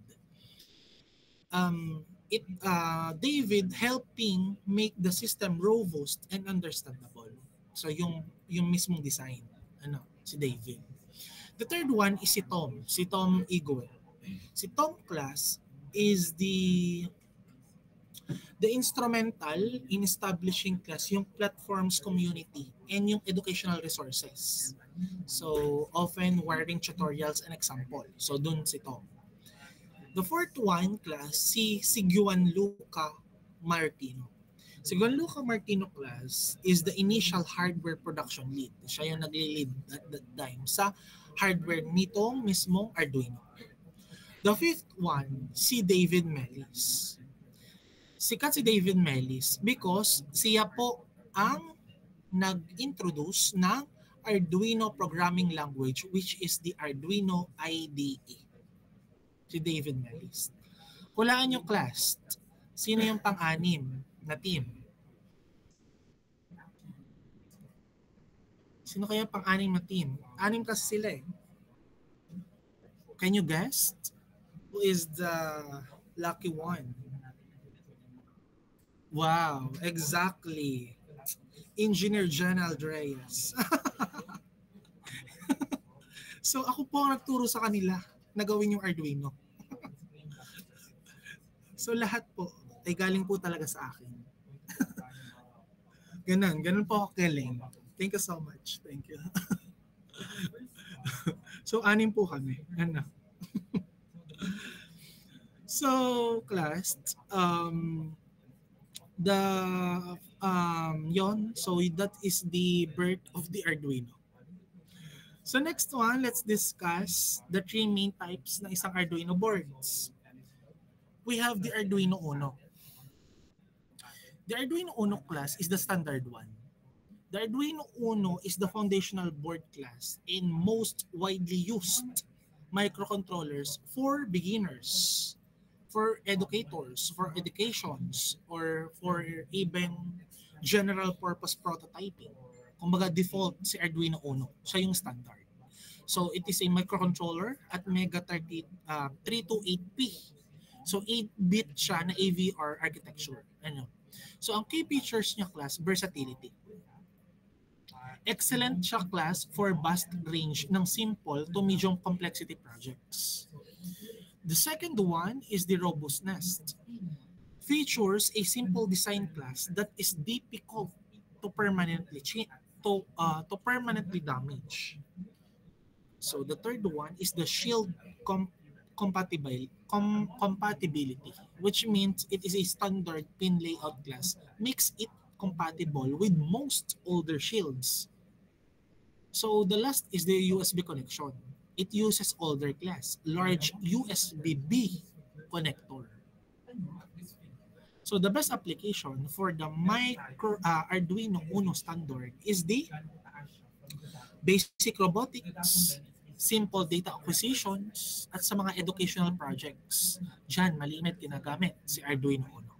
David helping make the system robust and understandable. So yung mismong design, si David. The third one is si Tom Igwe. Si Tom class is the instrumental in establishing class yung platforms community and yung educational resources. So often wiring tutorials and example. So dun si Tom. The fourth one class, si Gianluca Martino. Si Gianluca Martino class is the initial hardware production lead. Siya yung nagli-lead at that time sa hardware nitong mismong Arduino. The fifth one, si David Mellis. Sikat si David Mellis because siya po ang nag-introduce ng Arduino programming language which is the Arduino IDE. Si David Mellis. Hulaan yung class. Sino yung pang-anim na team? Sino kaya pang-anim na team? Anim kasi sila eh. Can you guess? Who is the lucky one? Wow, exactly. Engineer John Aldreyes. So ako po ang nagturo sa kanila na gawin yung Arduino. So lahat po ay galing po talaga sa akin. Ganun po ako galing. Thank you so much. Thank you. So anim po kami. So class, so that is the birth of the Arduino. So next one, let's discuss the three main types ng isang Arduino boards. We have the Arduino Uno. The Arduino Uno class is the standard one. The Arduino Uno is the foundational board class and most widely used microcontrollers for beginners, for educators, for educations, or for even general purpose prototyping. Kumbaga default si Arduino Uno. Siya yung standard. So it is a microcontroller at Mega 328P. So 8-bit siya na AVR architecture. So ang key features niya class, versatility. Excellent siya class for vast range ng simple to medium complexity projects. The second one is the robustness. Features a simple design class that is difficult to permanently damage. So the third one is the shield compatibility, which means it is a standard pin layout class, makes it compatible with most older shields. So the last is the USB connection. It uses older class, large USB-B connector. So the best application for the Arduino Uno standard is the basic robotics, simple data acquisitions, at sa mga educational projects. Diyan, malimit ginagamit si Arduino Uno.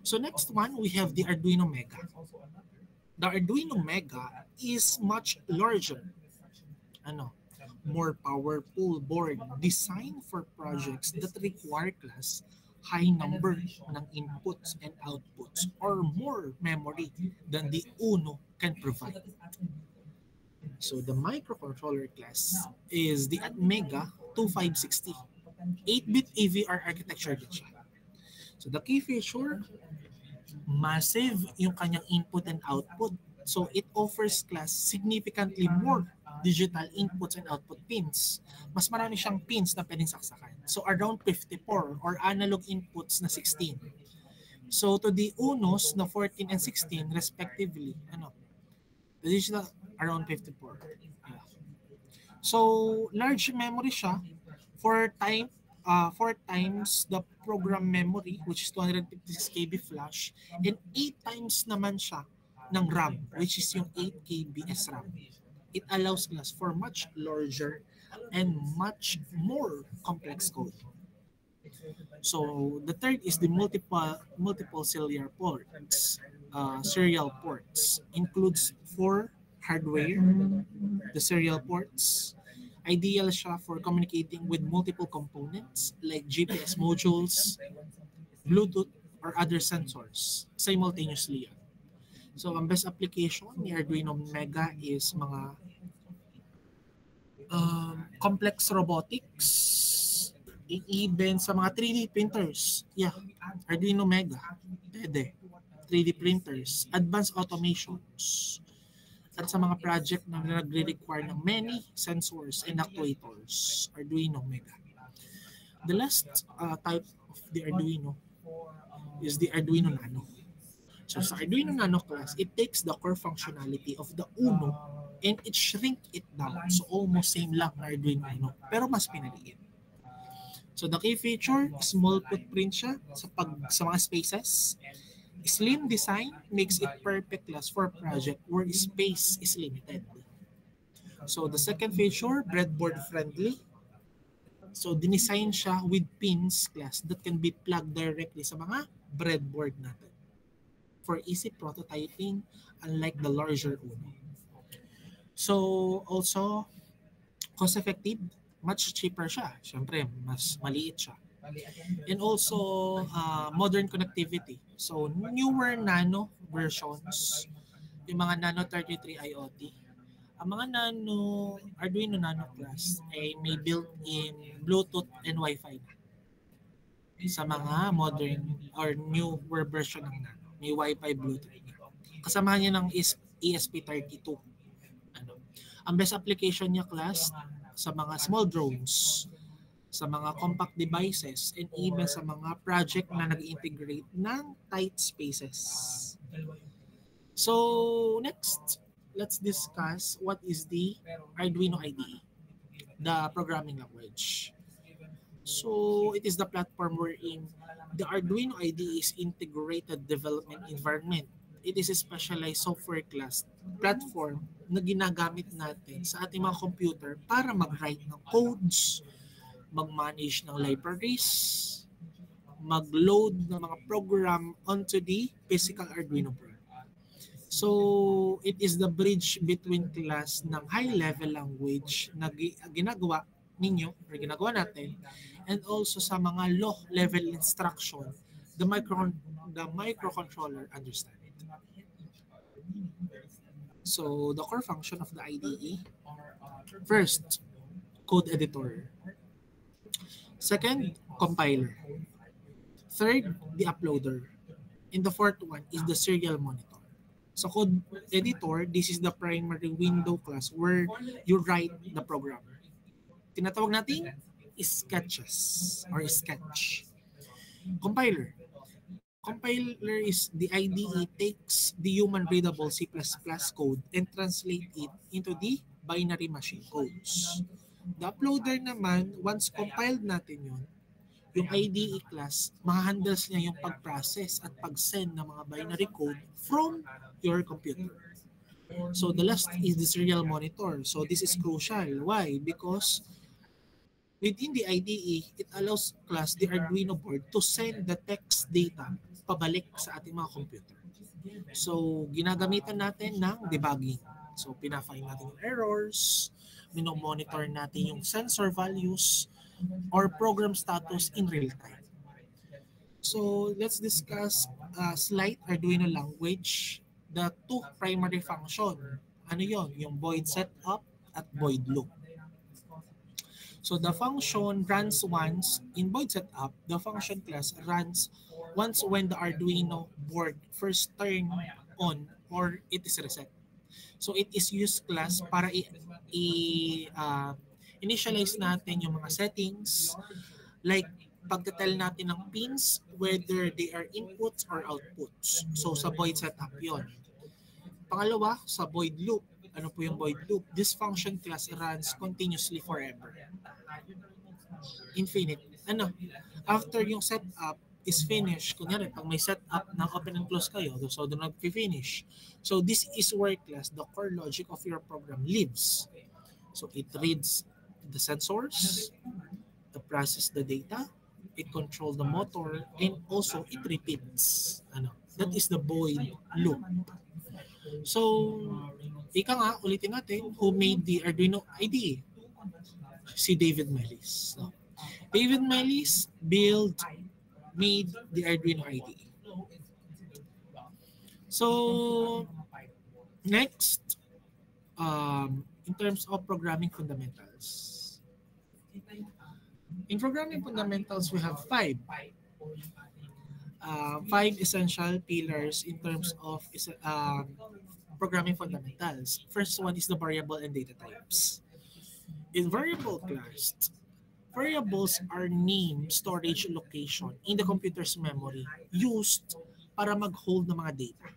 So next one, we have the Arduino Mega. The Arduino Mega is much larger. More powerful board designed for projects that require class high number ng inputs and outputs or more memory than the Uno can provide. So the microcontroller class is the Atmega 2560. 8-bit AVR architecture din siya. So the key feature, massive yung kanyang input and output. So it offers class significantly more digital inputs and output pins. Mas marami siyang pins na pwedeng saksakan. So around 54 or analog inputs na 16. So to the Unos na 14 and 16 respectively, this is around 54. Yeah. So large memory siya, four times the program memory, which is 256 KB flash, and 8 times naman siya ng RAM, which is yung 8 KB SRAM. It allows class for much larger and much more complex code. So the third is the multiple serial ports. Serial ports includes 4 hardware, the serial ports. Ideal siya for communicating with multiple components like GPS modules, Bluetooth, or other sensors simultaneously. So ang best application ni Arduino Mega is mga complex robotics, even sa mga 3D printers. Yeah, Arduino Mega, pwede. 3D printers, advanced automations, at sa mga project na nagre-require ng many sensors and actuators, Arduino Mega. The last type of the Arduino is the Arduino Nano. So sa Arduino Nano class, it takes the core functionality of the Uno and it shrink it down. So almost same lang na Arduino Uno, pero mas pinaliit. So the key feature, small footprint siya sa mga spaces. Slim design makes it perfect class for project where space is limited. So the second feature, breadboard friendly. So dinesign siya with pins class that can be plugged directly sa mga breadboard natin for easy prototyping, unlike the larger Uno. So also cost effective, much cheaper siya. Siyempre, mas maliit siya. And also modern connectivity. So newer Nano versions, yung mga Nano 33 IoT, ang mga Arduino Nano class ay may built-in Bluetooth and Wi-Fi na. Sa mga modern or newer version ng Nano, may Wi-Fi Bluetooth na. Kasamahan niya ng ESP32. Ang best application niya class sa mga small drones, sa mga compact devices, and even sa mga project na nag-integrate ng tight spaces. So next, let's discuss what is the Arduino IDE, the programming language. So it is the platform wherein the Arduino IDE is integrated development environment. It is a specialized software class platform na ginagamit natin sa ating mga computer para mag-write ng codes, mag-manage ng libraries, mag-load ng mga program onto the physical Arduino board. So, it is the bridge between class ng high-level language na ginagawa ninyo or ginagawa natin, and also sa mga low-level instruction the microcontroller understand. So, the core function of the IDE, first, code editor. Second, compiler. Third, the uploader. And the fourth one is the serial monitor. So code editor, this is the primary window class where you write the program. Tinatawag natin sketches or sketch. Compiler. Compiler is the IDE takes the human readable C++ code and translate it into the binary machine codes. The uploader naman, once compiled natin yung IDE class, ma-handles niya yung pag-process at pag-send ng mga binary code from your computer. So the last is the serial monitor. So this is crucial. Why? Because within the IDE, it allows class the Arduino board to send the text data pabalik sa ating mga computer. So ginagamitan natin ng debugging. So pina-find natin yung errors, mino-monitor natin yung sensor values or program status in real time. So let's discuss slight Arduino language, the two primary function. Ano yon? Yung void setup at void loop. So the function runs once in void setup. The function class runs once when the Arduino board first turn on or it is reset. So it is used class para initialize natin yung mga settings like pagtatel natin ng pins whether they are inputs or outputs. So sa void setup yon. Pangalawa, sa void loop. Ano po yung void loop? This function class runs continuously forever. Infinite. Ano? After yung setup is finished, kunyari, pag may setup ng open and close kayo, so do not finish. So this is where class, the core logic of your program lives. So it reads the sensors, it processes the data, it controls the motor, and also it repeats. Ano? That is the void loop. So, ika nga, ulitin natin, who made the Arduino IDE? Si David Mellis. No? David Mellis made the Arduino IDE. So, next, in terms of programming fundamentals. In programming fundamentals, we have five essential pillars in terms of programming fundamentals. First one is the variable and data types. In variable class, variables are name, storage, location in the computer's memory used para mag-hold ng mga data.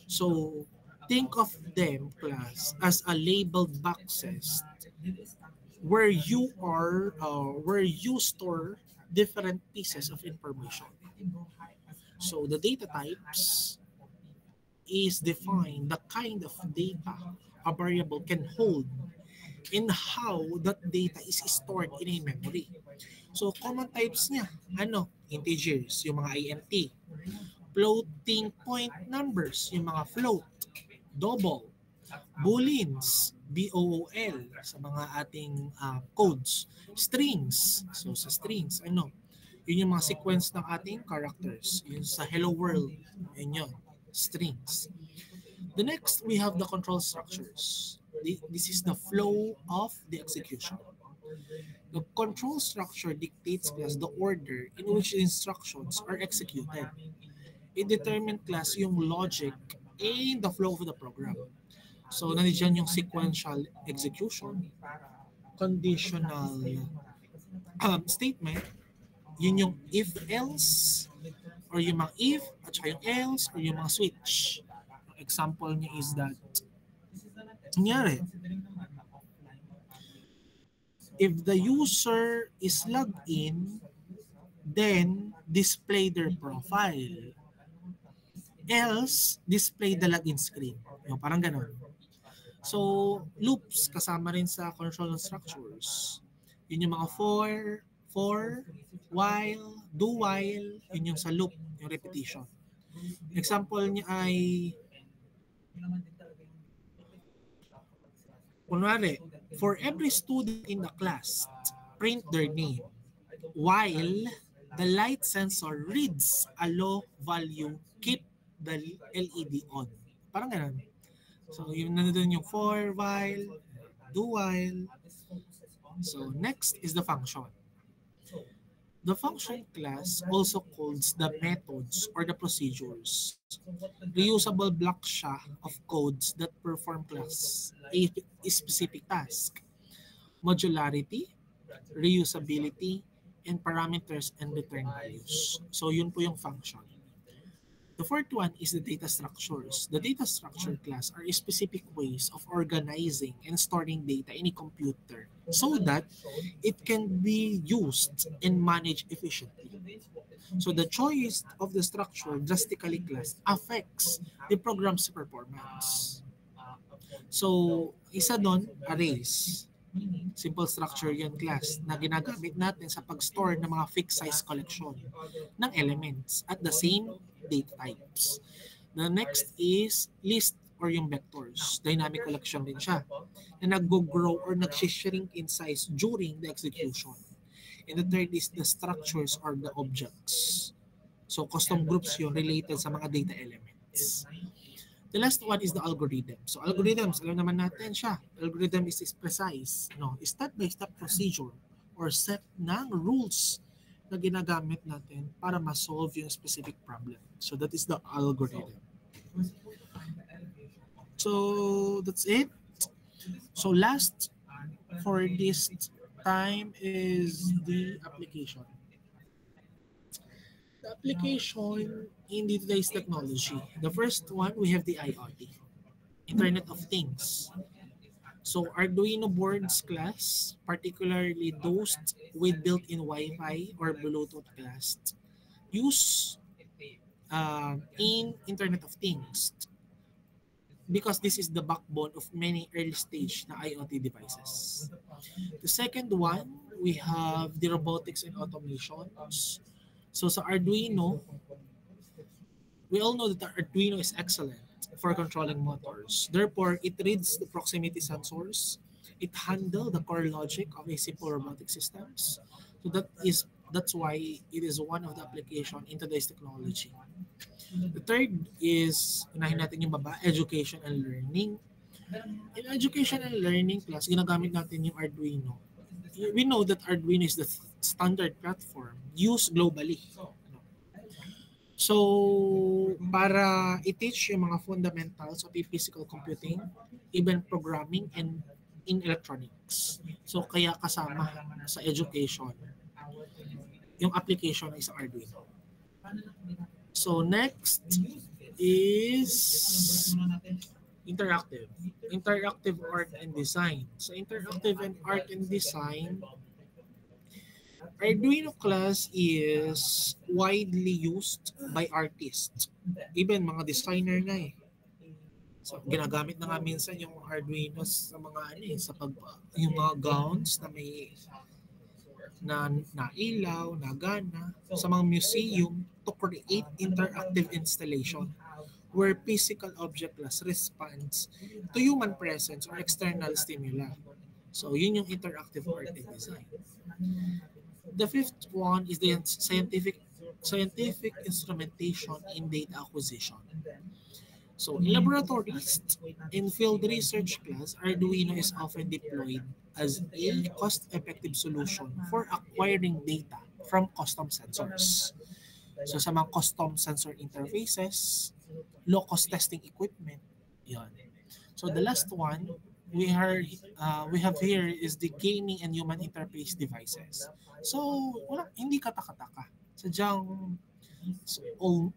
So, think of them, class, as a labeled boxes where you store different pieces of information. So the data types is defined the kind of data a variable can hold and how that data is stored in a memory. So common types niya, integers, yung mga int, floating point numbers, yung mga float, double, booleans, BOOL sa mga ating codes, strings. So sa strings, yun yung mga sequence ng ating characters. Yun sa hello world, yun, strings. The next, we have the control structures. This is the flow of the execution. The control structure dictates class the order in which the instructions are executed. It determines class yung logic and the flow of the program. So, nandiyan yung sequential execution, conditional statement, yun yung if-else, or yung mga if, at saka yung else, or yung mga switch. Example niya is that, nangyari, if the user is logged in, then display their profile. Else, display the login screen. Yung parang ganun. So, loops kasama rin sa control structures. Yun yung mga for, while, do while, yun yung sa loop, yung repetition. Example niya ay, kunwari, for every student in the class, print their name while the light sensor reads a low value, keep the LED on. Parang ganun. So, yun nandun yung for, while, do while. So, next is the function. The function class also calls the methods or the procedures. Reusable blocks siya of codes that perform class a specific task. Modularity, reusability, and parameters and return values. So, yun po yung function. The fourth one is the data structures. The data structure class are specific ways of organizing and storing data in a computer so that it can be used and managed efficiently. So the choice of the structure drastically class affects the program's performance. So, isa doon, arrays. Simple structure yan class na ginagamit natin sa pag-store ng mga fixed size collection ng elements at the same data types. The next is list or yung vectors. Dynamic collection din siya na nag-grow or nag-shrink in size during the execution. And the third is the structures or the objects. So custom groups yung related sa mga data elements. The last one is the algorithm. So algorithms, alam naman natin siya. Algorithm is precise. Step-by-step procedure or set ng rules na ginagamit natin para ma-solve yung specific problem. So that is the algorithm. So that's it. So last for this time is the application. the application in today's technology. The first one, we have the IoT, Internet of Things. So Arduino boards class, particularly those with built-in Wi-Fi or Bluetooth class, use in Internet of Things because this is the backbone of many early stage na IoT devices. The second one, we have the robotics and automations. So sa Arduino, we all know that the Arduino is excellent for controlling motors. Therefore, it reads the proximity sensors. It handles the core logic of a simple robotic systems. So that's why it is one of the application in today's technology. The third is, unahin natin yung baba, education and learning. In education and learning class, ginagamit natin yung Arduino. We know that Arduino is the standard platform used globally. So, para i-teach yung mga fundamentals of physical computing, even programming, and in electronics. So, kaya kasama sa education yung application ng isang Arduino. So, next is interactive. Interactive art and design. So, interactive and art and design, Arduino class is widely used by artists. Even mga designer na eh. So, ginagamit na nga minsan yung Arduino sa mga sa yung mga gowns na may na ilaw, na gana, sa mga museum to create interactive installation where physical objectless responds to human presence or external stimuli. So, yun yung interactive art and design. The fifth one is the scientific instrumentation in data acquisition. So, in laboratories, in field research class, Arduino is often deployed as a cost-effective solution for acquiring data from custom sensors. So, sa mga custom sensor interfaces, low-cost testing equipment, yun. So, the last one we have here is the gaming and human interface devices. So, hindi katakataka. Sadyang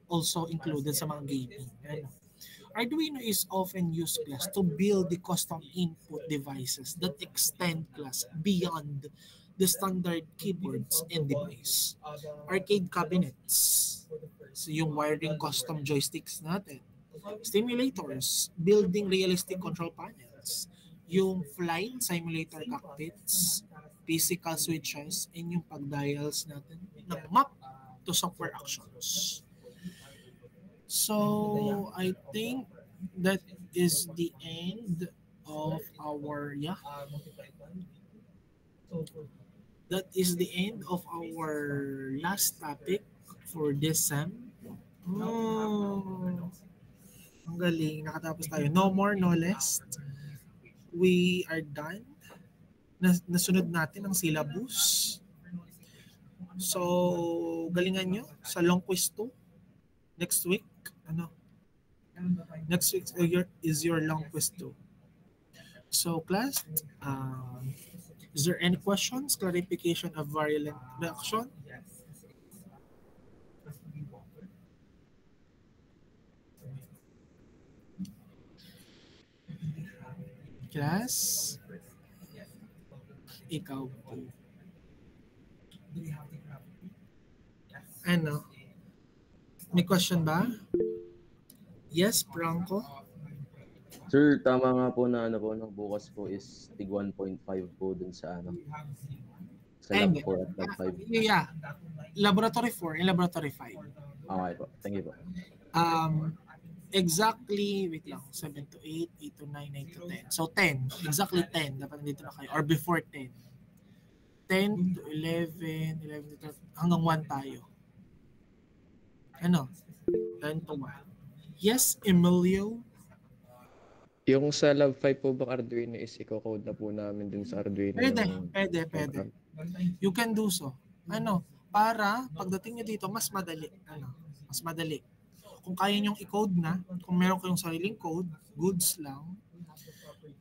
also included sa mga gaming. Arduino is often used class to build the custom input devices that extend class beyond the standard keyboards and device. Arcade cabinets, so yung wiring custom joysticks natin. Stimulators, building realistic control panels. Yung flight simulator cockpits, physical switches, and yung pag-dials natin ng map to software actions. So, I think that is the end of our, that is the end of our last topic for this sem. Ang galing, nakatapos tayo. No more, no less. We are done. Nasunod natin ang syllabus. So, galingan nyo sa long quiz 2. Next week, next week is your long quiz 2. So, class, is there any questions, clarification of variant reaction? Class, ikaw po. Ano? May question ba? Yes, Franco? Sir, tama nga po na bukas po is tig 1.5 po dun sa sa lab 4 at lab 5. Yeah. Laboratory 4 and laboratory 5. Okay po. Thank you po. Exactly, wait lang, 7 to 8, 8 to 9, 9 to 10. So 10, exactly 10, dapat nandito na kayo, or before 10. 10 to 11, 11 to 12, hanggang 1 tayo. Ano? 10 to 1. Yes, Emilio? Yung sa Lab 5 po ba Arduino is i-code na po namin din sa Arduino? Pwede. You can do so. Para pagdating nyo dito, mas madali. Mas madali. Kung kaya nyong i-code na, kung meron kayong sariling code, goods lang,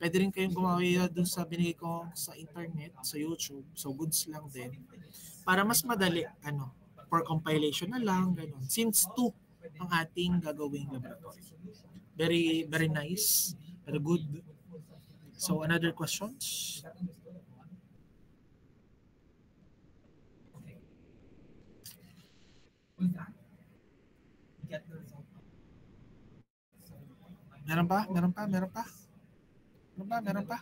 pwede rin kayong gumawa dun sa binigay ko sa internet, sa YouTube. So, goods lang din. Para mas madali, for compilation na lang, ganun. Since 2 ang ating gagawing laboratory. Very, very nice. Very good. So, another questions? Meron pa? Meron pa? Meron pa? Meron pa? Meron pa?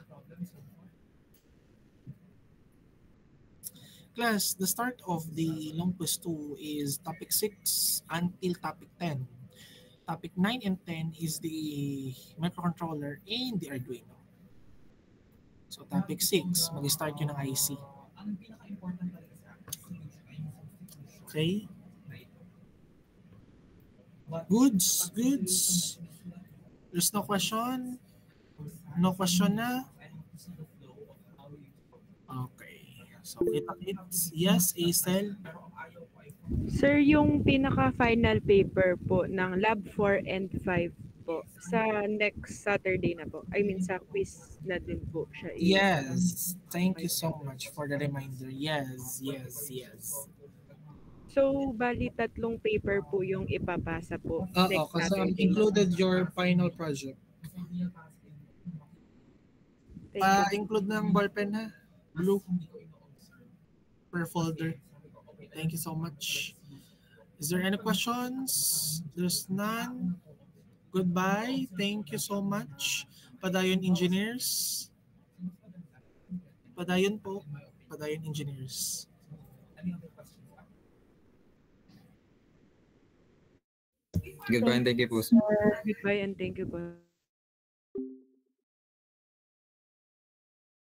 Class, the start of the long quiz 2 is topic 6 until topic 10. Topic 9 and 10 is the microcontroller and the Arduino. So topic 6, mag-start yun ng IC. Okay? Goods, goods. There's no question? No question na? Okay. So kita-kits. Yes, Acel. Sir, yung pinaka-final paper po ng Lab 4 and 5 po, sa next Saturday na po. I mean, sa quiz na din po siya. Yes. Thank you so much for the reminder. Yes, yes, yes. So, bali 3 paper po yung ipapasa po Oo, next kasi Saturday. included your final project. Thank you. Include ng ballpen ha. Blue. Per folder. Thank you so much. Is there any questions? There's none. Goodbye. Thank you so much. Padayon Engineers. Padayon po. Padayon Engineers. Goodbye and thank you po, sir. Goodbye and thank you po.